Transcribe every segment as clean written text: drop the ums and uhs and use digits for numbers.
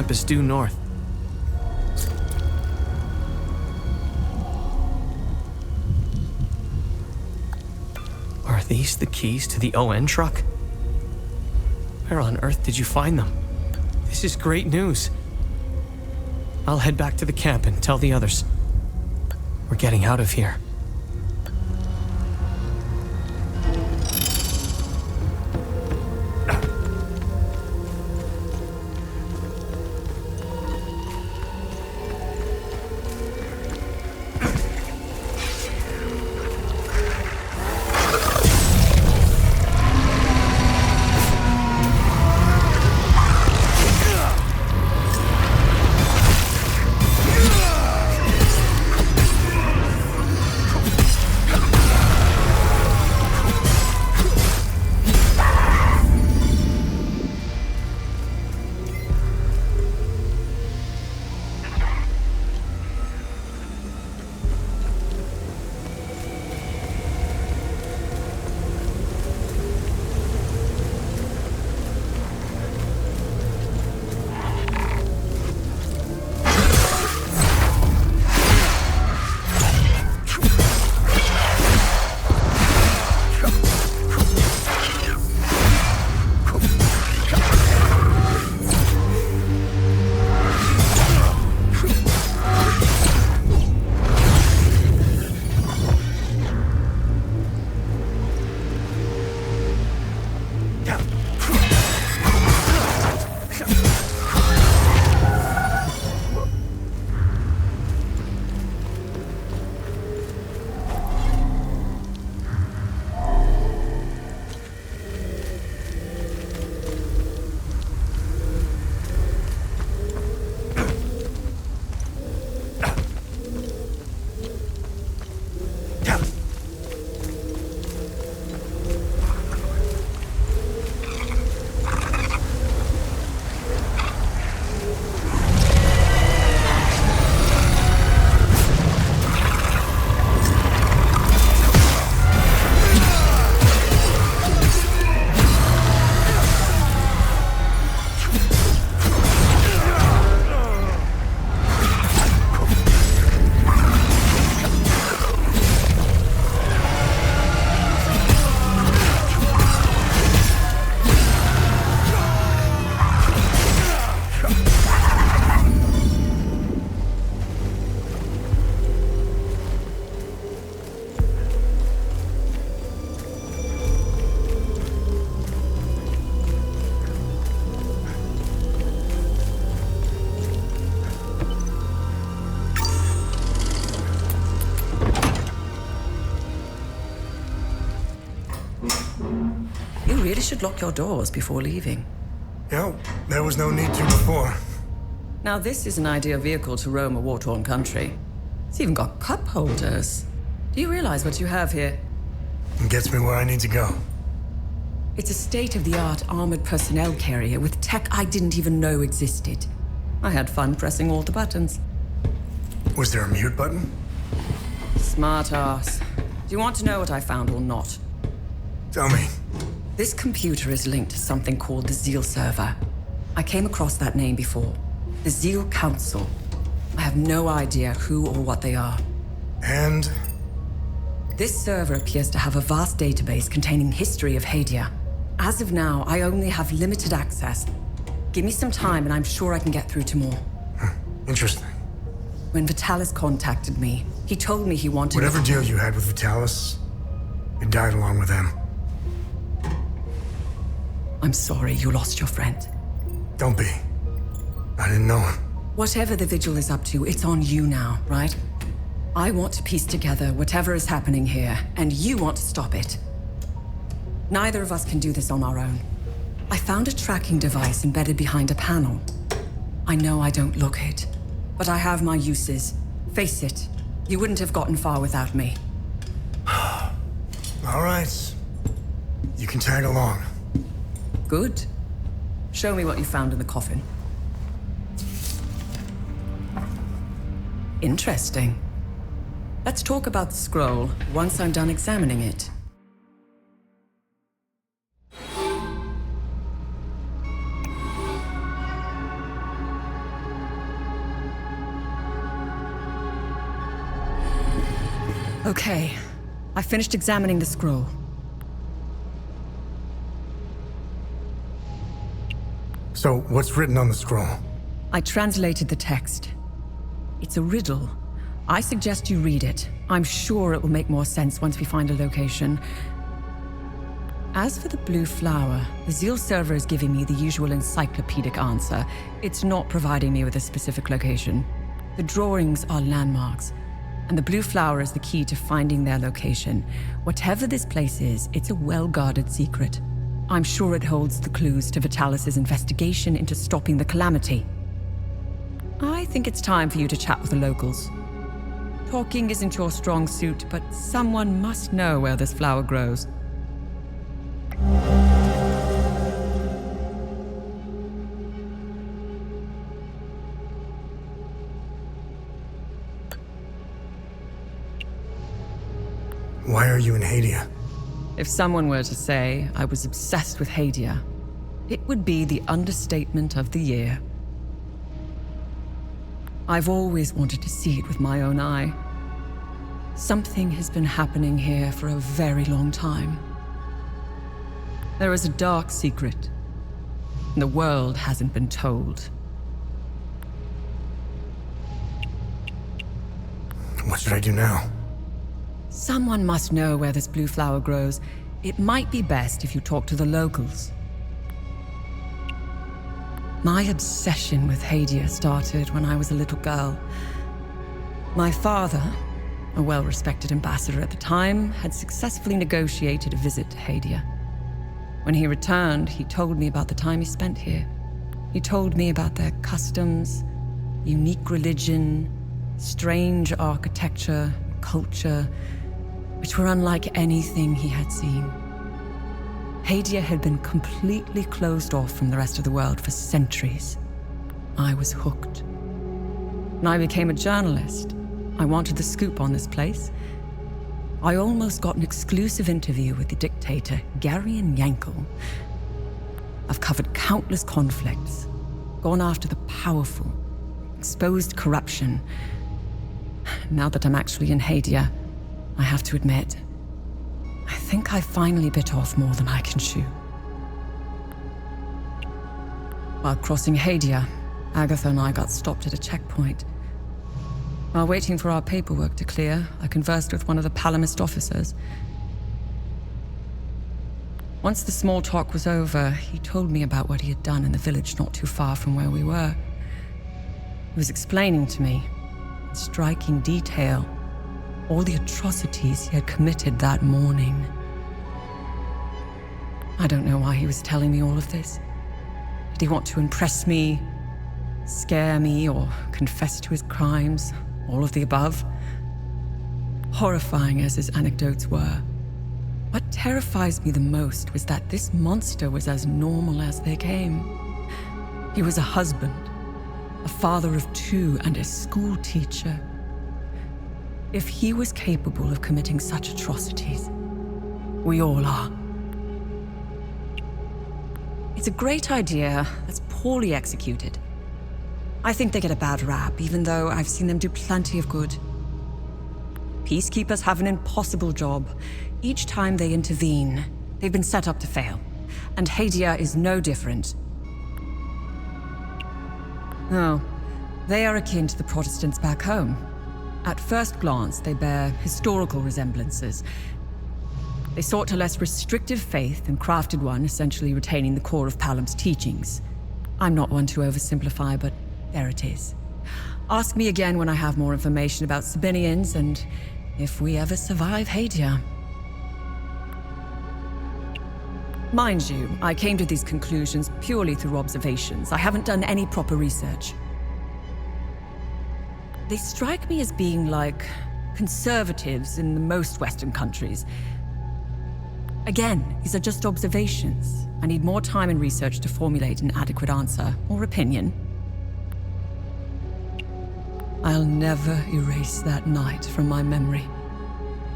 camp is due north. Are these the keys to the ON truck? Where on earth did you find them? This is great news. I'll head back to the camp and tell the others. We're getting out of here. You really should lock your doors before leaving. Yeah, there was no need to before. Now this is an ideal vehicle to roam a war-torn country. It's even got cup holders. Do you realize what you have here? It gets me where I need to go. It's a state-of-the-art armored personnel carrier with tech I didn't even know existed. I had fun pressing all the buttons. Was there a mute button? Smart ass. Do you want to know what I found or not? Tell me. This computer is linked to something called the Zeal server. I came across that name before. The Zeal Council. I have no idea who or what they are. And? This server appears to have a vast database containing history of Hadia. As of now, I only have limited access. Give me some time and I'm sure I can get through to more. Interesting. When Vitalis contacted me, he told me he wanted... Whatever deal you had with Vitalis, it died along with him. I'm sorry you lost your friend. Don't be. I didn't know him. Whatever the Vigil is up to, it's on you now, right? I want to piece together whatever is happening here, and you want to stop it. Neither of us can do this on our own. I found a tracking device embedded behind a panel. I know I don't look it, but I have my uses. Face it, you wouldn't have gotten far without me. All right. You can tag along. Good. Show me what you found in the coffin. Interesting. Let's talk about the scroll once I'm done examining it. Okay, I finished examining the scroll. So, what's written on the scroll? I translated the text. It's a riddle. I suggest you read it. I'm sure it will make more sense once we find a location. As for the blue flower, the Zeal server is giving me the usual encyclopedic answer. It's not providing me with a specific location. The drawings are landmarks, and the blue flower is the key to finding their location. Whatever this place is, it's a well-guarded secret. I'm sure it holds the clues to Vitalis' investigation into stopping the calamity. I think it's time for you to chat with the locals. Talking isn't your strong suit, but someone must know where this flower grows. Why are you in Hadia? If someone were to say I was obsessed with Hadia, it would be the understatement of the year. I've always wanted to see it with my own eye. Something has been happening here for a very long time. There is a dark secret, and the world hasn't been told. What should I do now? Someone must know where this blue flower grows. It might be best if you talk to the locals. My obsession with Hadia started when I was a little girl. My father, a well-respected ambassador at the time, had successfully negotiated a visit to Hadia. When he returned, he told me about the time he spent here. He told me about their customs, unique religion, strange architecture, culture, which were unlike anything he had seen. Hadia had been completely closed off from the rest of the world for centuries. I was hooked. When I became a journalist, I wanted the scoop on this place. I almost got an exclusive interview with the dictator, Garion Yankel. I've covered countless conflicts, gone after the powerful, exposed corruption. Now that I'm actually in Hadia, I have to admit, I think I finally bit off more than I can chew. While crossing Hadia, Agatha and I got stopped at a checkpoint. While waiting for our paperwork to clear, I conversed with one of the Palamist officers. Once the small talk was over, he told me about what he had done in the village not too far from where we were. He was explaining to me, in striking detail, all the atrocities he had committed that morning. I don't know why he was telling me all of this. Did he want to impress me, scare me, or confess to his crimes? All of the above? Horrifying as his anecdotes were, what terrifies me the most was that this monster was as normal as they came. He was a husband, a father of two, and a school teacher. If he was capable of committing such atrocities, we all are. It's a great idea that's poorly executed. I think they get a bad rap, even though I've seen them do plenty of good. Peacekeepers have an impossible job. Each time they intervene, they've been set up to fail. And Hadia is no different. Oh, they are akin to the Protestants back home. At first glance, they bear historical resemblances. They sought a less restrictive faith and crafted one, essentially retaining the core of Palam's teachings. I'm not one to oversimplify, but there it is. Ask me again when I have more information about Sabinians and if we ever survive Hadia. Mind you, I came to these conclusions purely through observations. I haven't done any proper research. They strike me as being like conservatives in the most Western countries. Again, these are just observations. I need more time and research to formulate an adequate answer or opinion. I'll never erase that night from my memory.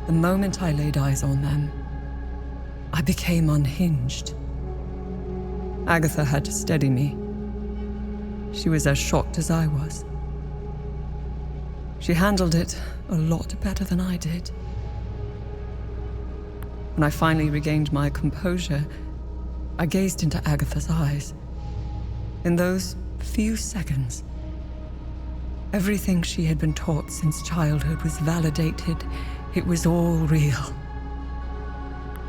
The moment I laid eyes on them, I became unhinged. Agatha had to steady me. She was as shocked as I was. She handled it a lot better than I did. When I finally regained my composure, I gazed into Agatha's eyes. In those few seconds, everything she had been taught since childhood was validated. It was all real.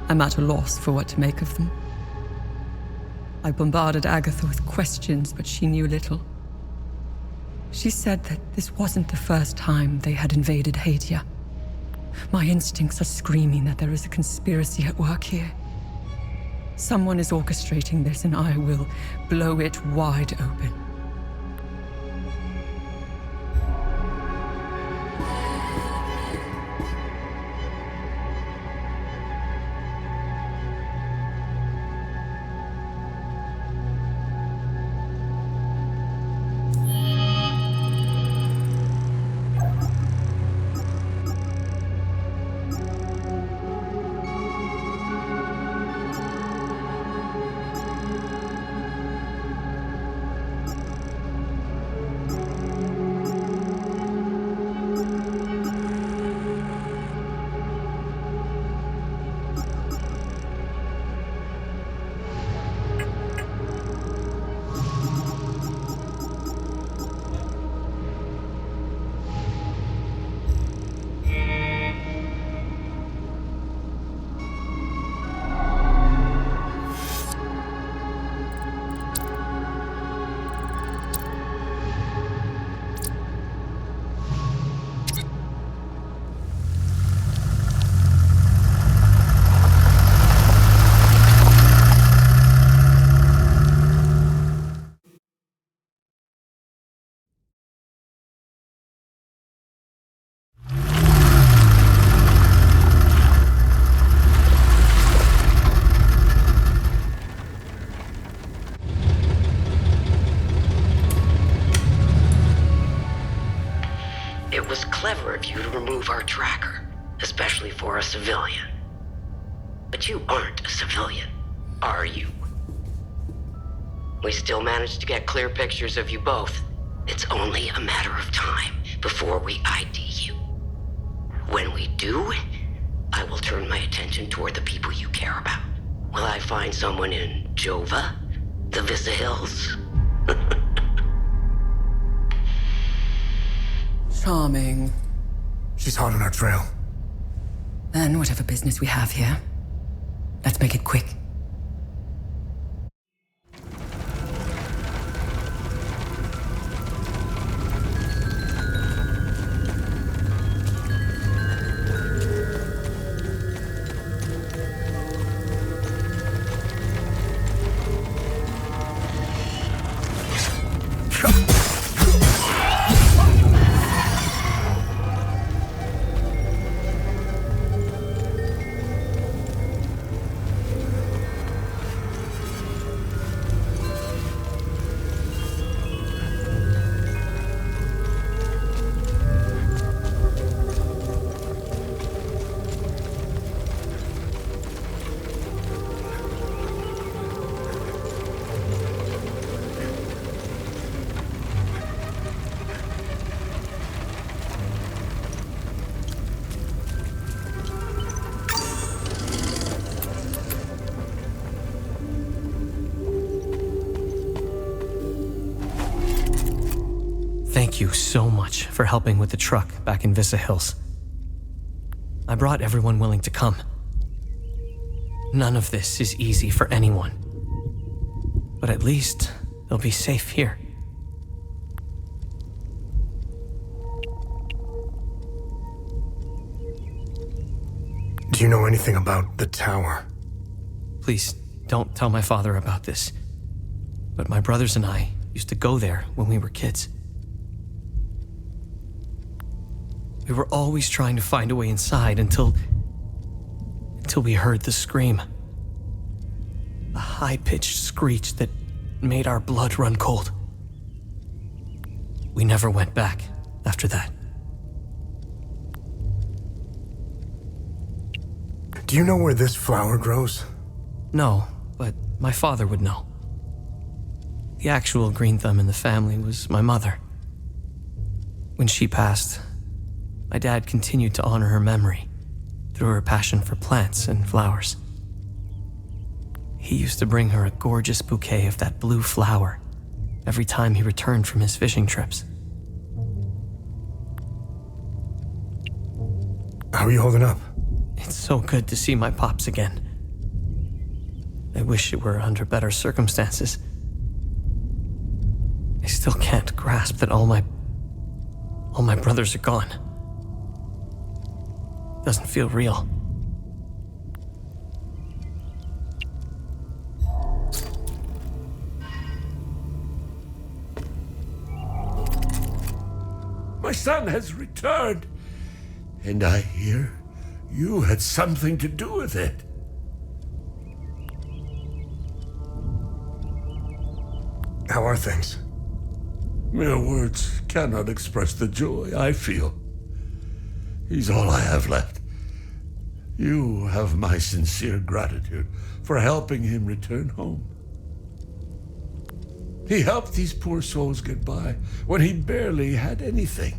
I'm at a loss for what to make of them. I bombarded Agatha with questions, but she knew little. She said that this wasn't the first time they had invaded Hadia. My instincts are screaming that there is a conspiracy at work here. Someone is orchestrating this, and I will blow it wide open. It was clever of you to remove our tracker, especially for a civilian. But you aren't a civilian, are you? We still managed to get clear pictures of you both. It's only a matter of time before we ID you. When we do, I will turn my attention toward the people you care about. Will I find someone in Jova? The Vissa Hills? Charming. She's hot on our trail. Then whatever business we have here, let's make it quick. Thank you so much for helping with the truck back in Vissa Hills. I brought everyone willing to come. None of this is easy for anyone. But at least they'll be safe here. Do you know anything about the tower? Please don't tell my father about this. But my brothers and I used to go there when we were kids. We were always trying to find a way inside until we heard the scream. A high-pitched screech that made our blood run cold. We never went back after that. Do you know where this flower grows? No, but my father would know. The actual green thumb in the family was my mother. When she passed, my dad continued to honor her memory through her passion for plants and flowers. He used to bring her a gorgeous bouquet of that blue flower every time he returned from his fishing trips. How are you holding up? It's so good to see my pops again. I wish it were under better circumstances. I still can't grasp that all my brothers are gone. Doesn't feel real. My son has returned, and I hear you had something to do with it. How are things? Mere words cannot express the joy I feel. He's all I have left. You have my sincere gratitude for helping him return home. He helped these poor souls get by when he barely had anything.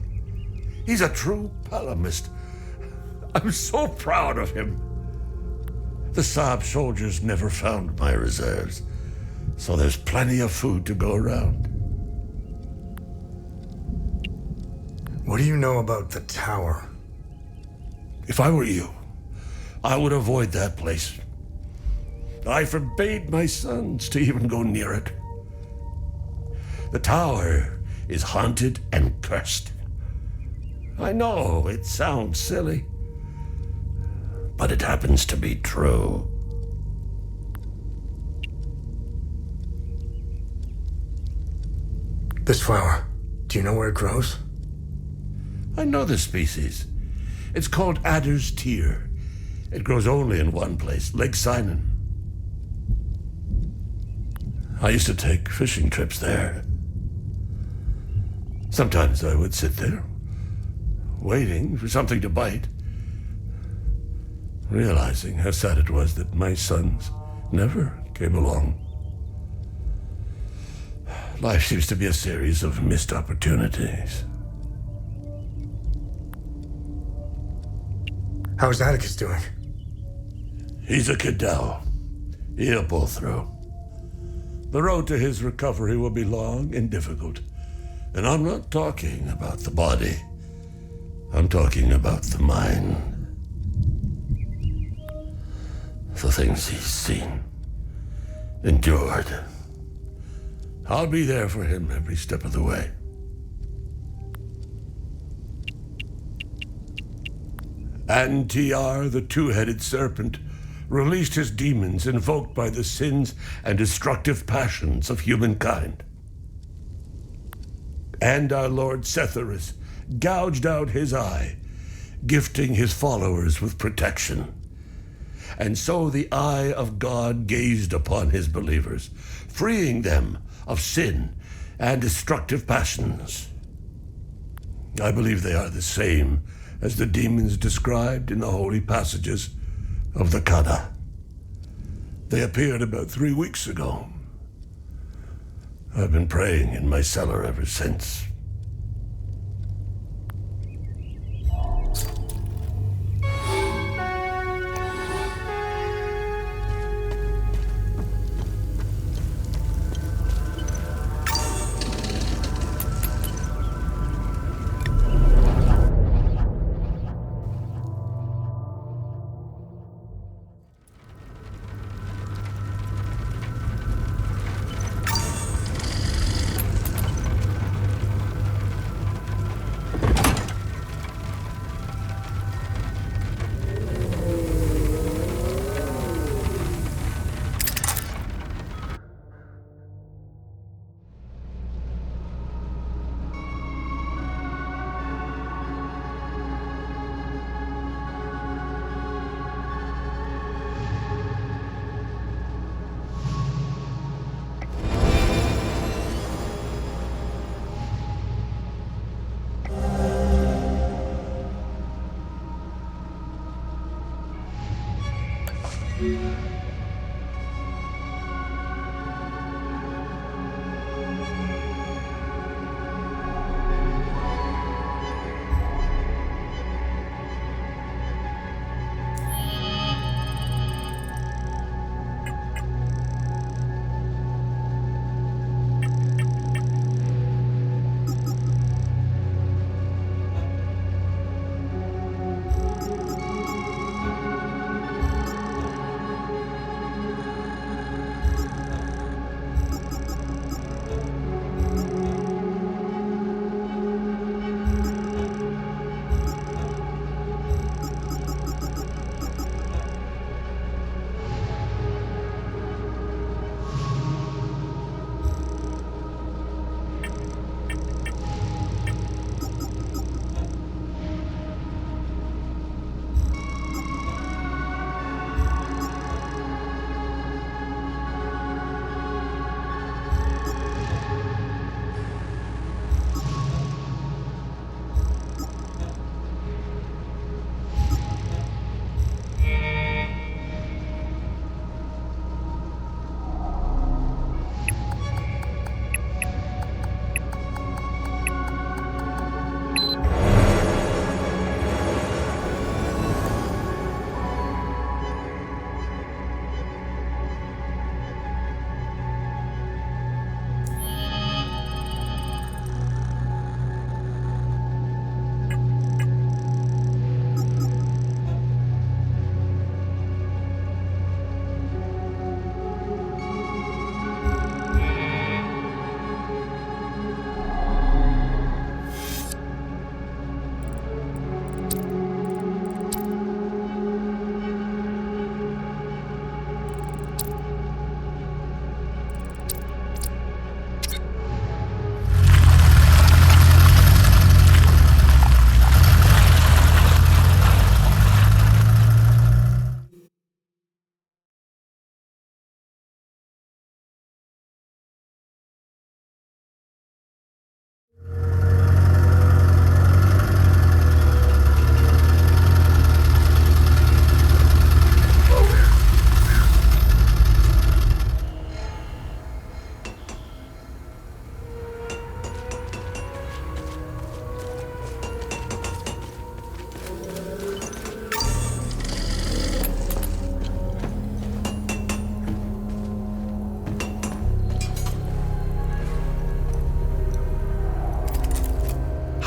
He's a true Palamist. I'm so proud of him. The Saab soldiers never found my reserves, so there's plenty of food to go around. What do you know about the tower? If I were you, I would avoid that place. I forbade my sons to even go near it. The tower is haunted and cursed. I know it sounds silly, but it happens to be true. This flower, do you know where it grows? I know the species. It's called Adder's Tear. It grows only in one place, Lake Sinan. I used to take fishing trips there. Sometimes I would sit there, waiting for something to bite, realizing how sad it was that my sons never came along. Life seems to be a series of missed opportunities. How's Atticus doing? He's a Cadell. He'll pull through. The road to his recovery will be long and difficult. And I'm not talking about the body. I'm talking about the mind. The things he's seen, endured. I'll be there for him every step of the way. Antiar, the two-headed serpent, released his demons invoked by the sins and destructive passions of humankind. And our Lord Setharus gouged out his eye, gifting his followers with protection. And so the eye of God gazed upon his believers, freeing them of sin and destructive passions. I believe they are the same as the demons described in the holy passages of the Kada. They appeared about 3 weeks ago. I've been praying in my cellar ever since.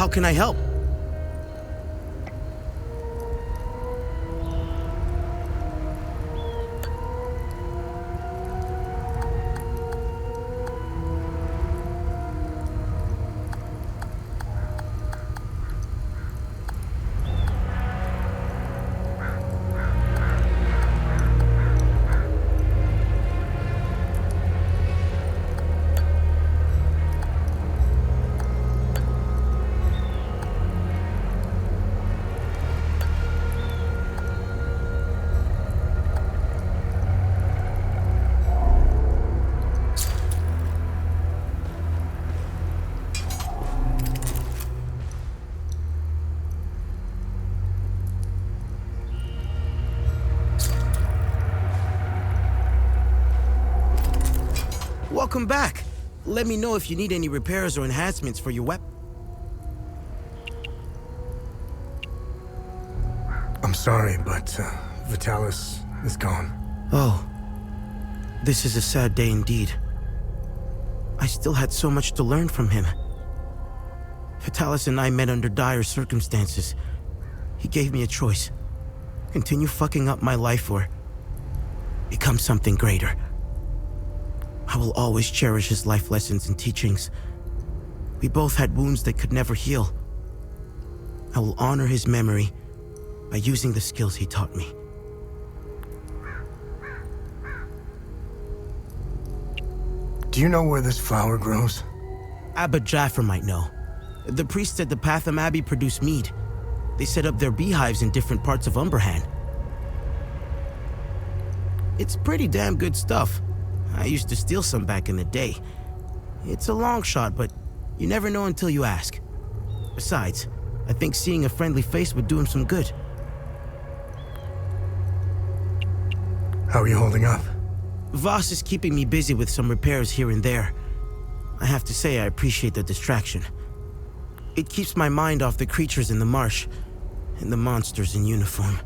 How can I help? Welcome back. Let me know if you need any repairs or enhancements for your weapon. I'm sorry, but Vitalis is gone. Oh, this is a sad day indeed. I still had so much to learn from him. Vitalis and I met under dire circumstances. He gave me a choice. Continue fucking up my life or become something greater. I will always cherish his life lessons and teachings. We both had wounds that could never heal. I will honor his memory by using the skills he taught me. Do you know where this flower grows? Abba Jaffer might know. The priests at the Patham Abbey produce mead. They set up their beehives in different parts of Umberhan. It's pretty damn good stuff. I used to steal some back in the day. It's a long shot, but you never know until you ask. Besides, I think seeing a friendly face would do him some good. How are you holding up? Voss is keeping me busy with some repairs here and there. I have to say I appreciate the distraction. It keeps my mind off the creatures in the marsh and the monsters in uniform.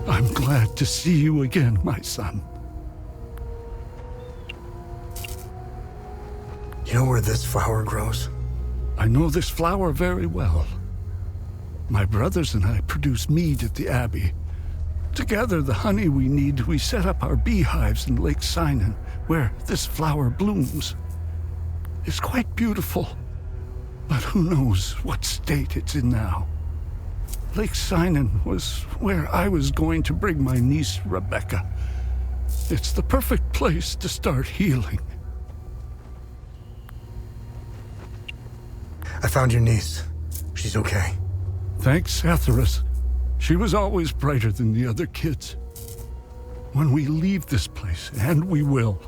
I'm glad to see you again, my son. You know where this flower grows? I know this flower very well. My brothers and I produce mead at the Abbey. Together, the honey we need, we set up our beehives in Lake Sinan, where this flower blooms. It's quite beautiful, but who knows what state it's in now. Lake Sinan was where I was going to bring my niece, Rebecca. It's the perfect place to start healing. I found your niece. She's okay. Thanks, Atheris. She was always brighter than the other kids. When we leave this place, and we will,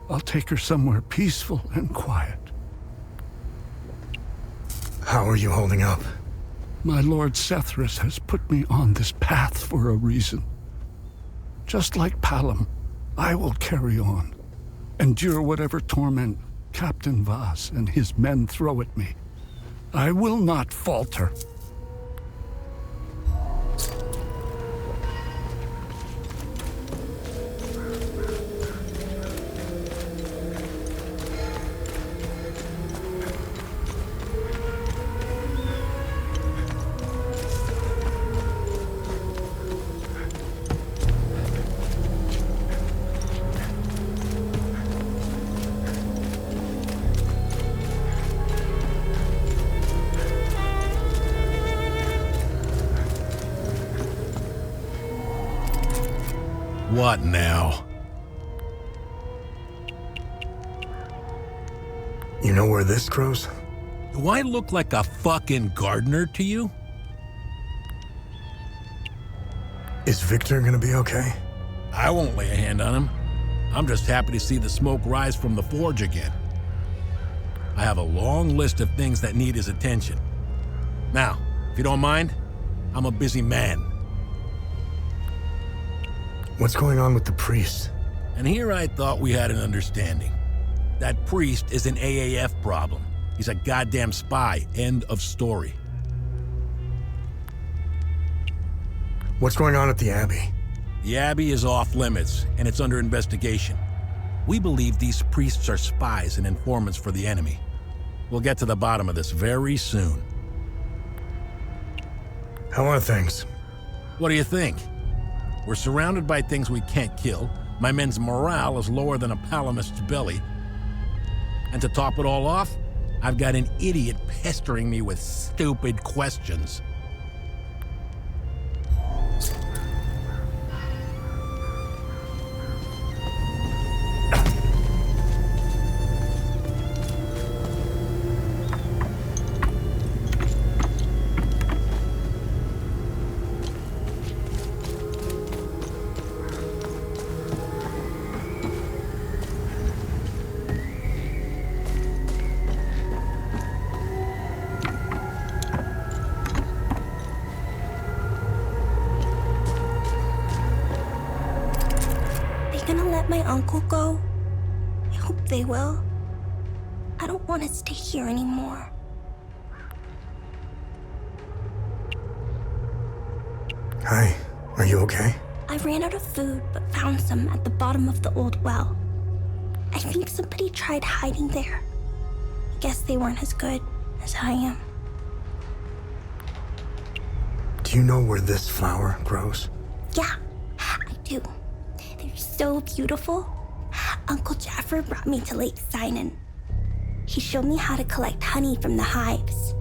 I'll take her somewhere peaceful and quiet. How are you holding up? My Lord Sethris has put me on this path for a reason. Just like Palom, I will carry on, endure whatever torment Captain Voss and his men throw at me. I will not falter. What now? You know where this grows? Do I look like a fucking gardener to you? Is Victor gonna be okay? I won't lay a hand on him. I'm just happy to see the smoke rise from the forge again. I have a long list of things that need his attention. Now, if you don't mind, I'm a busy man. What's going on with the priest? And here I thought we had an understanding. That priest is an AAF problem. He's a goddamn spy. End of story. What's going on at the Abbey? The Abbey is off limits, and it's under investigation. We believe these priests are spies and informants for the enemy. We'll get to the bottom of this very soon. How are things? What do you think? We're surrounded by things we can't kill. My men's morale is lower than a palamist's belly. And to top it all off, I've got an idiot pestering me with stupid questions. My uncle go? I hope they will. I don't want to stay here anymore. Hi, are you okay? I ran out of food, but found some at the bottom of the old well. I think somebody tried hiding there. I guess they weren't as good as I am. Do you know where this flower grows? Yeah, I do. They're so beautiful. Uncle Jaffer brought me to Lake Sinan. He showed me how to collect honey from the hives.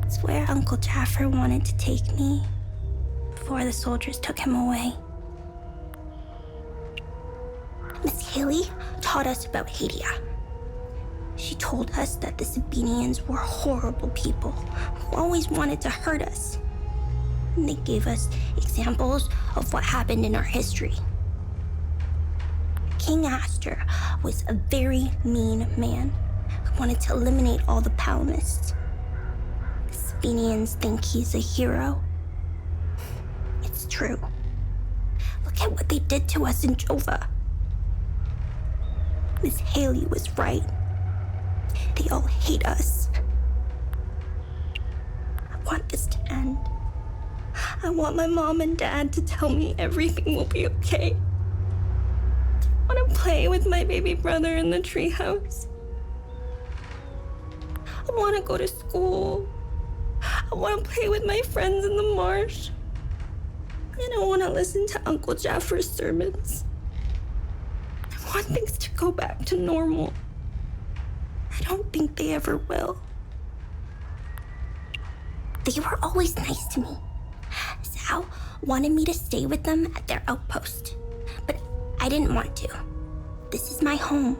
It's where Uncle Jaffer wanted to take me before the soldiers took him away. Miss Haley taught us about Hadia. She told us that the Sabinians were horrible people who always wanted to hurt us. And they gave us examples of what happened in our history. King Astor was a very mean man who wanted to eliminate all the Palamists. The Sabinians think he's a hero. It's true. Look at what they did to us in Jova. Miss Haley was right. They all hate us. I want this to end. I want my mom and dad to tell me everything will be okay. I want to play with my baby brother in the treehouse. I want to go to school. I want to play with my friends in the marsh. And I want to listen to Uncle Jaffer's sermons. I want things to go back to normal. I don't think they ever will. They were always nice to me. Sal wanted me to stay with them at their outpost, but I didn't want to. This is my home.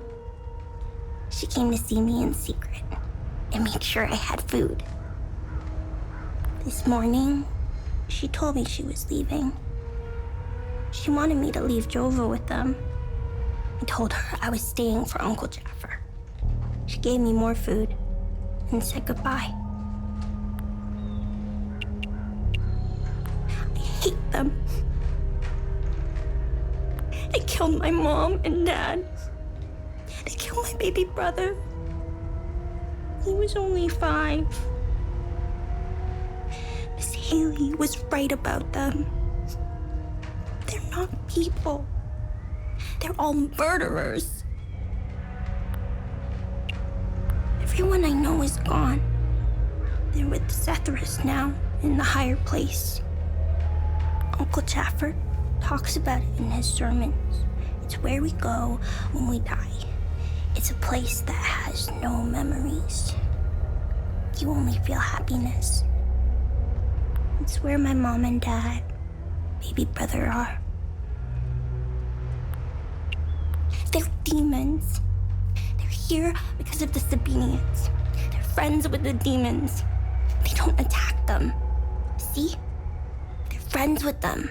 She came to see me in secret and made sure I had food. This morning, she told me she was leaving. She wanted me to leave Jova with them. I told her I was staying for Uncle Jaffer. She gave me more food and said goodbye. I hate them. They killed my mom and dad. They killed my baby brother. He was only 5. Miss Haley was right about them. They're not people. They're all murderers. Everyone I know is gone. They're with Sethris now, in the higher place. Uncle Jaffer talks about it in his sermons. It's where we go when we die. It's a place that has no memories. You only feel happiness. It's where my mom and dad, baby brother are. They're demons. They're here because of the Sabinians. They're friends with the demons. They don't attack them. See? They're friends with them.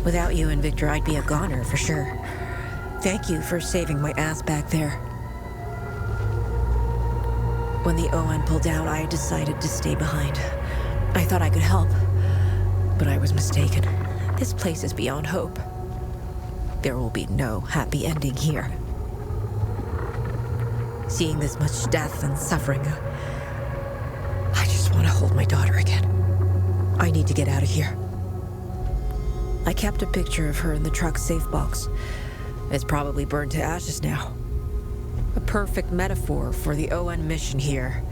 Without you and Victor, I'd be a goner for sure. Thank you for saving my ass back there. When the ON pulled out, I decided to stay behind. I thought I could help, but I was mistaken. This place is beyond hope. There will be no happy ending here. Seeing this much death and suffering, I just want to hold my daughter again. I need to get out of here. I kept a picture of her in the truck's safe box. It's probably burned to ashes now. A perfect metaphor for the ON mission here.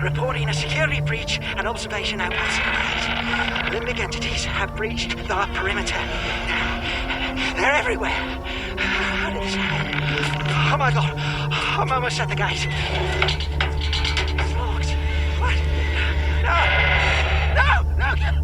Reporting a security breach and observation outpost. Limbic entities have breached the perimeter. They're everywhere. How did this happen? Oh my god. I'm almost at the gate. It's locked. What? No! No! No! No!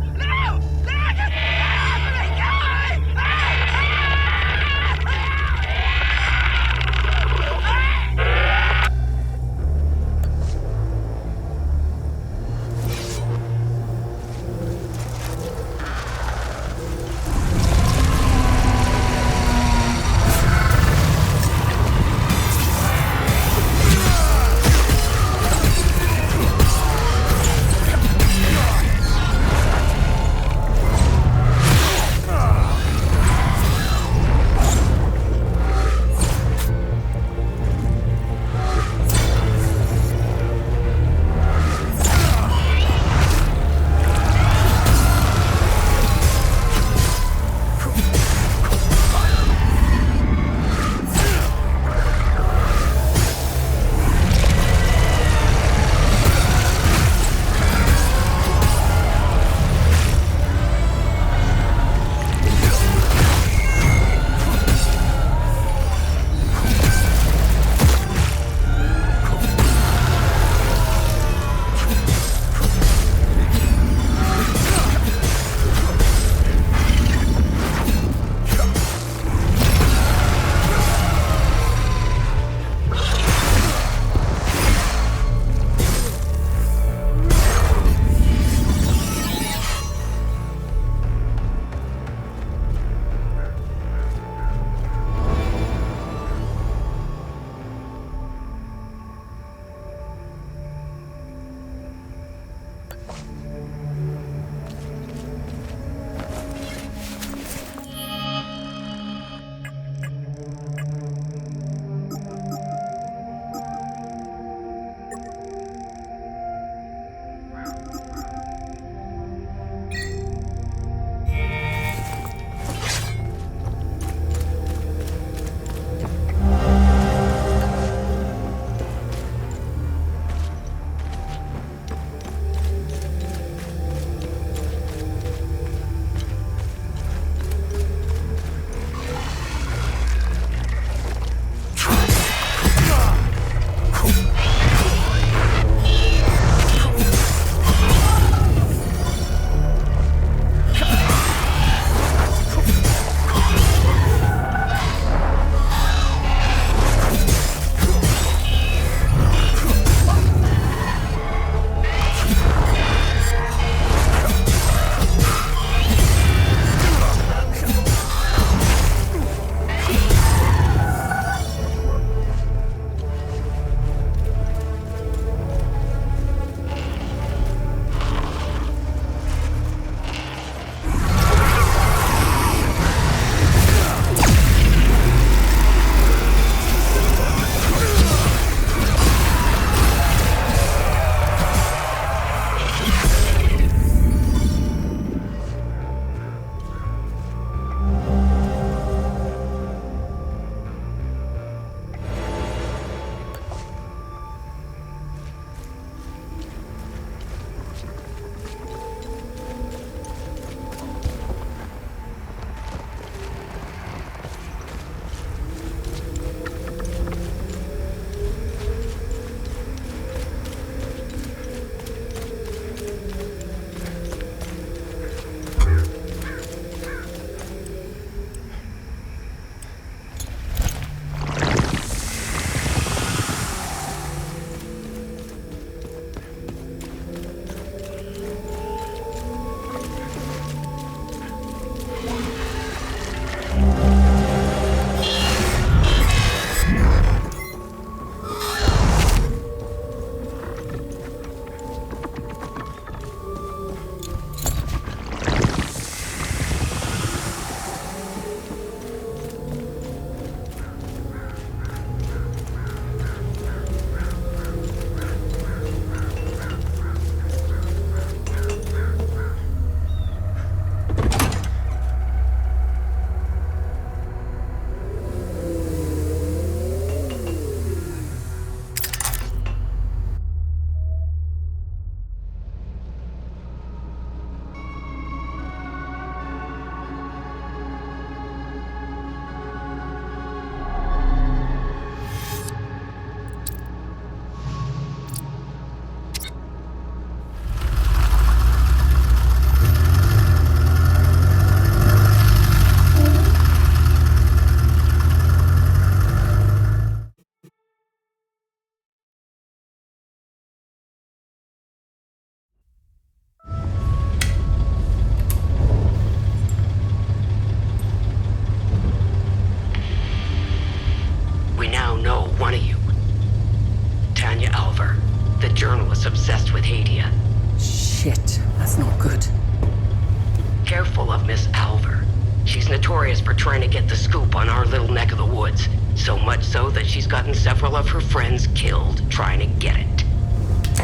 She's notorious for trying to get the scoop on our little neck of the woods. So much so that she's gotten several of her friends killed trying to get it.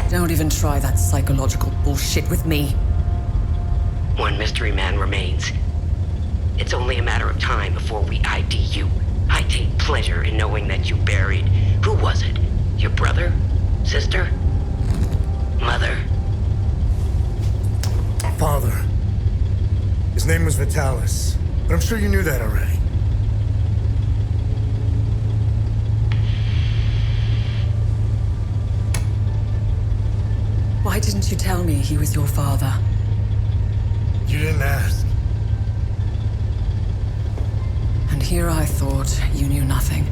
Don't even try that psychological bullshit with me. One mystery man remains. It's only a matter of time before we ID you. I take pleasure in knowing that you buried... Who was it? Your brother? Sister? Mother? Father. His name was Vitalis, but I'm sure you knew that already. Why didn't you tell me he was your father? You didn't ask. And here I thought you knew nothing.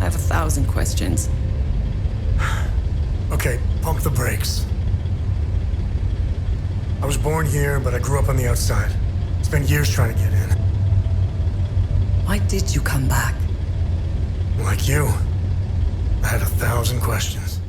I have 1,000 questions. Okay, pump the brakes. I was born here, but I grew up on the outside. Spent years trying to get in. Why did you come back? Like you, I had 1,000 questions.